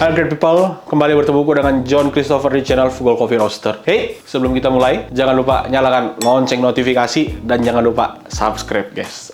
Halo great people, kembali bertemu dengan John Christopher di channel Fugal Coffee Roaster. Hey, sebelum kita mulai, jangan lupa nyalakan lonceng notifikasi dan jangan lupa subscribe, guys.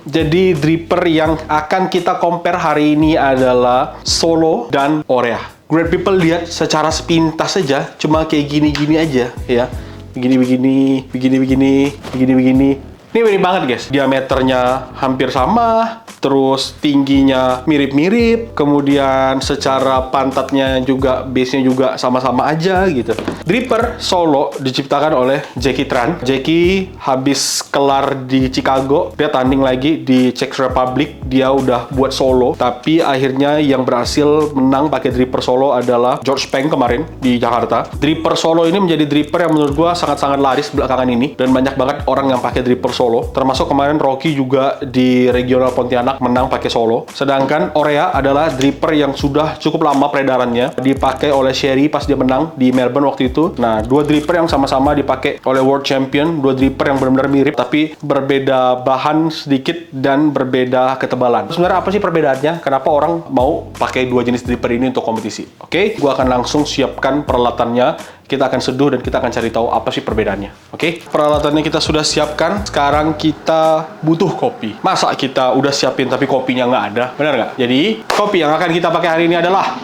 Jadi dripper yang akan kita compare hari ini adalah Solo dan Orea. Great people, lihat secara sepintas saja, cuma kayak gini-gini aja ya. Begini-begini, begini-begini, begini-begini. Ini mirip banget guys, diameternya hampir sama, terus tingginya mirip-mirip, kemudian secara pantatnya juga, base-nya juga sama-sama aja gitu. Dripper Solo diciptakan oleh Jackie Tran. Jackie habis kelar di Chicago, dia tanding lagi di Czech Republic, dia udah buat Solo, tapi akhirnya yang berhasil menang pakai dripper Solo adalah George Peng kemarin di Jakarta. Dripper Solo ini menjadi dripper yang menurut gua sangat-sangat laris belakangan ini, dan banyak banget orang yang pakai dripper Solo, termasuk kemarin Rocky juga di regional Pontianak menang pakai Solo. Sedangkan Orea adalah dripper yang sudah cukup lama peredarannya, dipakai oleh Sherry pas dia menang di Melbourne waktu itu. Nah, dua dripper yang sama-sama dipakai oleh World Champion, dua dripper yang benar-benar mirip tapi berbeda bahan sedikit dan berbeda ketebalan. Sebenarnya apa sih perbedaannya? Kenapa orang mau pakai dua jenis dripper ini untuk kompetisi? Oke, gua akan langsung siapkan peralatannya. Kita akan seduh dan kita akan cari tahu apa sih perbedaannya. Oke, peralatannya kita sudah siapkan. Sekarang kita butuh kopi. Masa kita udah siapin tapi kopinya nggak ada? Benar nggak? Jadi, kopi yang akan kita pakai hari ini adalah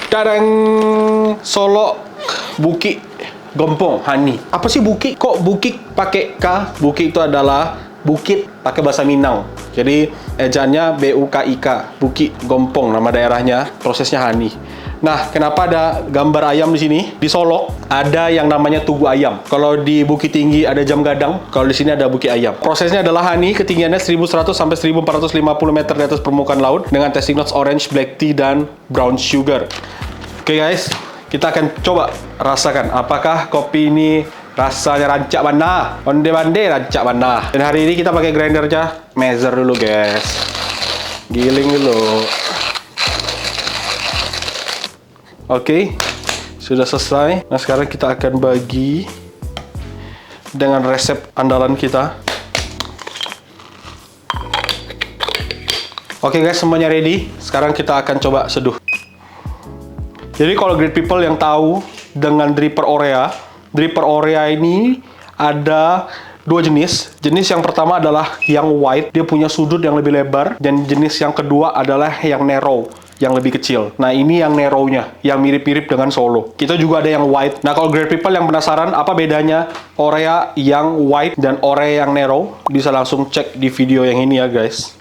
Dadang Solo Bukit Gompong Honey. Apa sih Bukit? Kok Bukit pakai K? Bukit itu adalah bukit pakai bahasa Minang. Jadi ejaannya BUKIK, Bukit Gompong nama daerahnya, prosesnya honey. Nah, kenapa ada gambar ayam di sini? Di Solo ada yang namanya Tugu Ayam. Kalau di Bukit Tinggi ada Jam Gadang, kalau di sini ada Bukit Ayam. Prosesnya adalah honey, ketinggiannya 1100 sampai 1450 meter di atas permukaan laut dengan tasting notes orange, black tea, dan brown sugar. Oke guys, kita akan coba rasakan apakah kopi ini rasanya rancak mana, onde-mande rancak mana. Dan hari ini kita pakai grindernya Mazer dulu guys. Giling dulu. Oke, sudah selesai. Nah, sekarang kita akan bagi dengan resep andalan kita. Oke guys, semuanya ready. Sekarang kita akan coba seduh. Jadi kalau great people yang tahu dengan dripper Orea ini ada dua jenis. Jenis yang pertama adalah yang wide, dia punya sudut yang lebih lebar, dan jenis yang kedua adalah yang narrow, yang lebih kecil. Nah, ini yang narrow-nya, yang mirip-mirip dengan Solo. Kita juga ada yang wide. Nah, kalau great people yang penasaran apa bedanya Orea yang wide dan Orea yang narrow, bisa langsung cek di video yang ini ya guys.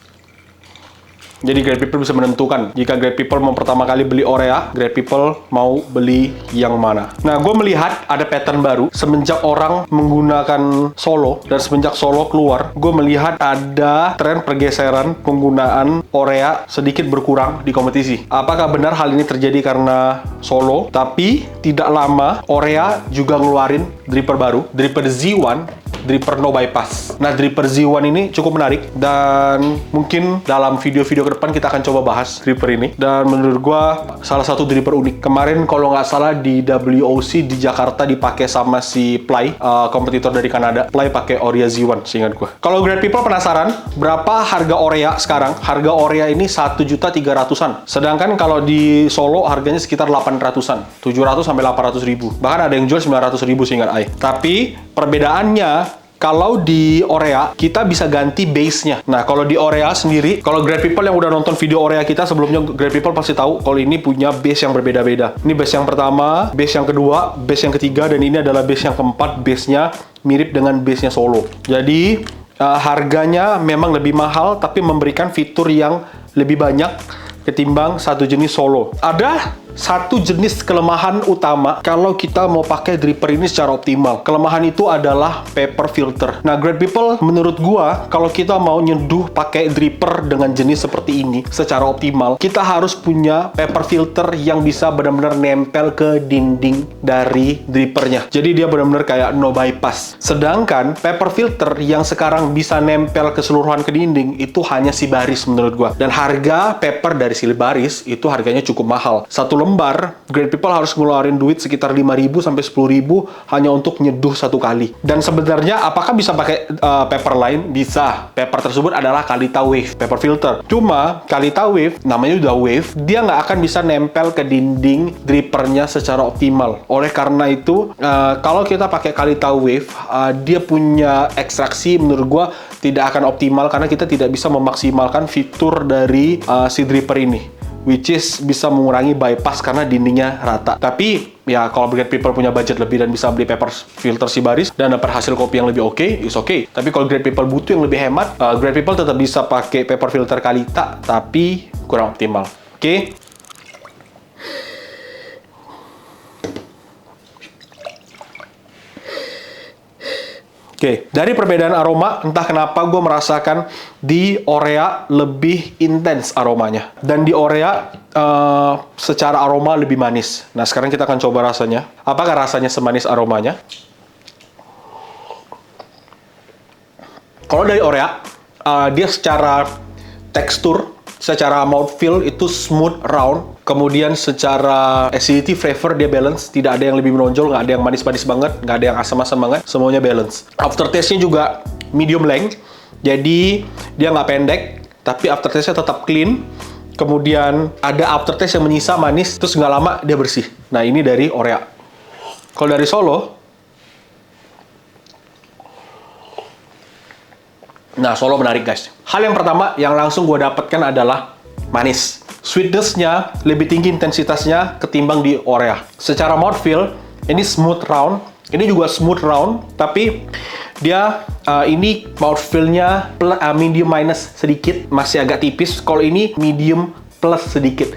Jadi great people bisa menentukan jika great people mau pertama kali beli Orea, great people mau beli yang mana. Nah, gue melihat ada pattern baru semenjak orang menggunakan Solo, dan semenjak Solo keluar, gue melihat ada tren pergeseran penggunaan Orea sedikit berkurang di kompetisi. Apakah benar hal ini terjadi karena Solo? Tapi tidak lama Orea juga ngeluarin dripper baru, dripper Z1, dripper no bypass. Nah, dripper Z1 ini cukup menarik, dan mungkin dalam video-video ke depan kita akan coba bahas dripper ini. Dan menurut gua salah satu dripper unik. Kemarin kalau nggak salah di WOC di Jakarta dipakai sama si Ply, kompetitor dari Kanada. Ply pakai Orea Z1 seingat gua. Kalau great people penasaran berapa harga Orea sekarang? Harga Orea ini 1.300.000-an. Sedangkan kalau di Solo harganya sekitar 800-an. 700 sampai 800 ribu. Bahkan ada yang jual 900 ribu seingat I. Tapi perbedaannya, kalau di Orea, kita bisa ganti base-nya. Nah, kalau di Orea sendiri, kalau great people yang udah nonton video Orea kita sebelumnya, great people pasti tahu kalau ini punya base yang berbeda-beda. Ini base yang pertama, base yang kedua, base yang ketiga, dan ini adalah base yang keempat. Base-nya mirip dengan base-nya Solo. Jadi, harganya memang lebih mahal, tapi memberikan fitur yang lebih banyak ketimbang satu jenis Solo. Ada satu jenis kelemahan utama kalau kita mau pakai dripper ini secara optimal. Kelemahan itu adalah paper filter. Nah, great people, menurut gua, kalau kita mau nyeduh pakai dripper dengan jenis seperti ini secara optimal, kita harus punya paper filter yang bisa benar-benar nempel ke dinding dari drippernya. Jadi dia benar-benar kayak no bypass. Sedangkan paper filter yang sekarang bisa nempel keseluruhan ke dinding itu hanya si baris menurut gua. Dan harga paper dari si baris itu harganya cukup mahal. Satu lembar, Great People harus ngeluarin duit sekitar 5.000 sampai 10.000 hanya untuk nyeduh satu kali. Dan sebenarnya apakah bisa pakai paper lain? Bisa. Paper tersebut adalah Kalita Wave, paper filter. Cuma Kalita Wave, namanya udah wave, dia nggak akan bisa nempel ke dinding drippernya secara optimal. Oleh karena itu, kalau kita pakai Kalita Wave, dia punya ekstraksi menurut gua tidak akan optimal karena kita tidak bisa memaksimalkan fitur dari si dripper ini, which is bisa mengurangi bypass karena dindingnya rata. Tapi ya kalau Great People punya budget lebih dan bisa beli paper filter Sibaris dan dapat hasil kopi yang lebih oke, is oke. Tapi kalau Great People butuh yang lebih hemat, Great People tetap bisa pakai paper filter Kalita, tapi kurang optimal. Oke. Oke, dari perbedaan aroma, entah kenapa gue merasakan di Orea lebih intens aromanya. Dan di Orea, secara aroma lebih manis. Nah, sekarang kita akan coba rasanya. Apakah rasanya semanis aromanya? Kalau dari Orea, dia secara tekstur, secara mouthfeel itu smooth, round. Kemudian secara acidity, flavor dia balance. Tidak ada yang lebih menonjol, nggak ada yang manis-manis banget, nggak ada yang asam-asam banget. Semuanya balance. Aftertaste-nya juga medium length. Jadi dia nggak pendek, tapi aftertaste-nya tetap clean. Kemudian ada aftertaste yang menyisa manis, terus nggak lama dia bersih. Nah, ini dari Orea. Kalau dari Solo, nah, Solo menarik guys. Hal yang pertama yang langsung gue dapatkan adalah manis. Sweetness-nya lebih tinggi intensitasnya ketimbang di Orea. Secara mouthfeel, ini smooth round. Ini juga smooth round, tapi dia ini mouthfeel-nya medium minus sedikit, masih agak tipis. Kalau ini medium plus sedikit.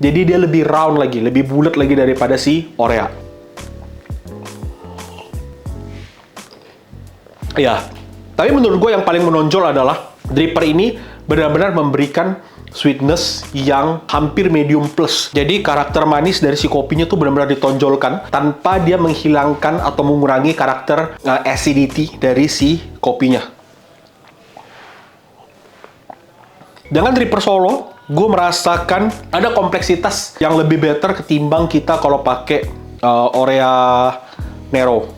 Jadi dia lebih round lagi, lebih bulat lagi daripada si Orea. Ya, tapi menurut gue yang paling menonjol adalah dripper ini benar-benar memberikan sweetness yang hampir medium plus. Jadi karakter manis dari si kopinya tuh benar-benar ditonjolkan tanpa dia menghilangkan atau mengurangi karakter acidity dari si kopinya. Dengan dripper Solo, gue merasakan ada kompleksitas yang lebih better ketimbang kita kalau pakai Orea Nero.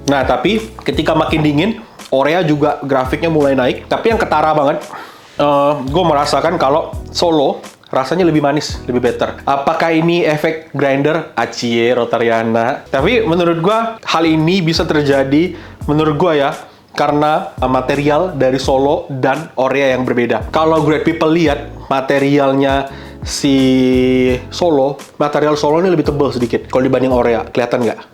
Nah, tapi ketika makin dingin, Orea juga grafiknya mulai naik. Tapi yang ketara banget, gue merasakan kalau Solo rasanya lebih manis, lebih better. Apakah ini efek grinder? Acie, Rotariana. Tapi menurut gue, hal ini bisa terjadi, menurut gue ya, karena material dari Solo dan Orea yang berbeda. Kalau Great People lihat materialnya si Solo, material Solo ini lebih tebal sedikit kalau dibanding Orea. Kelihatan nggak?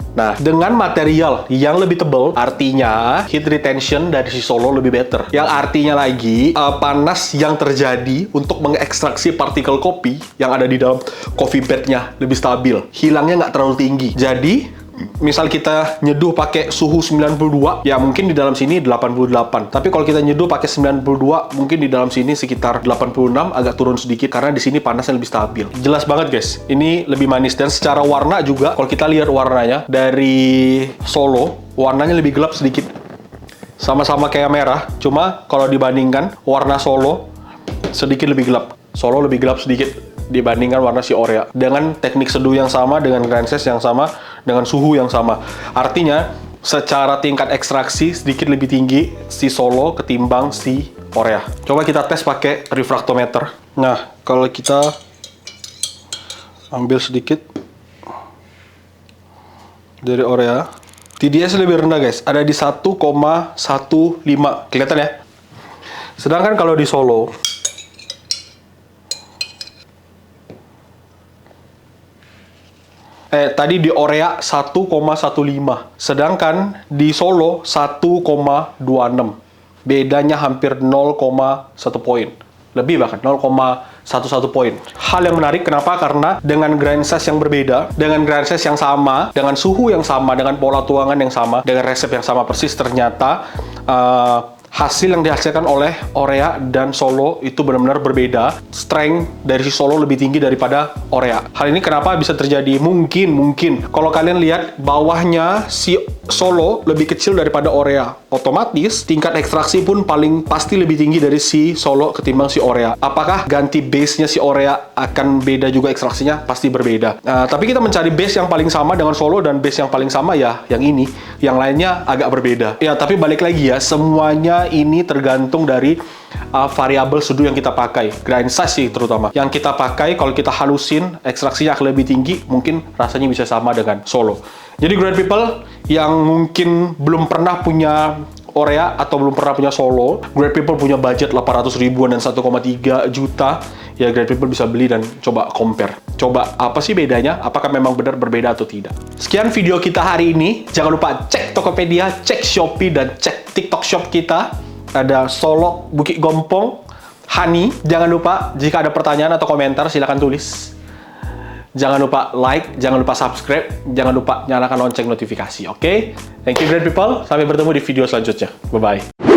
Nah, dengan material yang lebih tebal, artinya heat retention dari si Solo lebih better. Yang artinya lagi, panas yang terjadi untuk mengekstraksi partikel kopi yang ada di dalam coffee bed-nya lebih stabil. Hilangnya nggak terlalu tinggi. Jadi, misal kita nyeduh pakai suhu 92, ya mungkin di dalam sini 88. Tapi kalau kita nyeduh pakai 92, mungkin di dalam sini sekitar 86, agak turun sedikit karena di sini panasnya lebih stabil. Jelas banget guys, ini lebih manis dan secara warna juga kalau kita lihat warnanya dari Solo, warnanya lebih gelap sedikit. Sama-sama kayak merah, cuma kalau dibandingkan warna Solo sedikit lebih gelap. Solo lebih gelap sedikit dibandingkan warna si Orea. Dengan teknik seduh yang sama, dengan grind size yang sama, dengan suhu yang sama. Artinya, secara tingkat ekstraksi sedikit lebih tinggi si Solo ketimbang si Orea. Coba kita tes pakai refraktometer. Nah, kalau kita ambil sedikit dari Orea, TDS lebih rendah guys, ada di 1,15. Kelihatan ya? Sedangkan kalau di Solo, tadi di Orea 1,15, sedangkan di Solo 1,26. Bedanya hampir 0,1 poin. Lebih bahkan 0,11 poin. Hal yang menarik kenapa? Karena dengan grind size yang berbeda, dengan grind size yang sama, dengan suhu yang sama, dengan pola tuangan yang sama, dengan resep yang sama persis, ternyata hasil yang dihasilkan oleh Orea dan Solo itu benar-benar berbeda. Strength dari si Solo lebih tinggi daripada Orea. Hal ini kenapa bisa terjadi? Mungkin kalau kalian lihat bawahnya si Solo lebih kecil daripada Orea, otomatis tingkat ekstraksi pun paling pasti lebih tinggi dari si Solo ketimbang si Orea. Apakah ganti base-nya si Orea akan beda juga ekstraksinya? Pasti berbeda. Tapi kita mencari base yang paling sama dengan Solo, dan base yang paling sama ya yang ini. Yang lainnya agak berbeda. Ya, tapi balik lagi ya, semuanya ini tergantung dari variabel seduh yang kita pakai. Grind size sih terutama. Yang kita pakai, kalau kita halusin, ekstraksinya akan lebih tinggi, mungkin rasanya bisa sama dengan Solo. Jadi great people yang mungkin belum pernah punya Orea atau belum pernah punya Solo, great people punya budget 800 ribuan dan 1,3 juta, ya great people bisa beli dan coba compare. Coba apa sih bedanya? Apakah memang benar berbeda atau tidak? Sekian video kita hari ini. Jangan lupa cek Tokopedia, cek Shopee, dan cek TikTok Shop kita. Ada Solok, Bukit Gompong, Honey. Jangan lupa jika ada pertanyaan atau komentar silahkan tulis. Jangan lupa like, jangan lupa subscribe, jangan lupa nyalakan lonceng notifikasi, oke? Thank you great people, sampai bertemu di video selanjutnya. Bye-bye.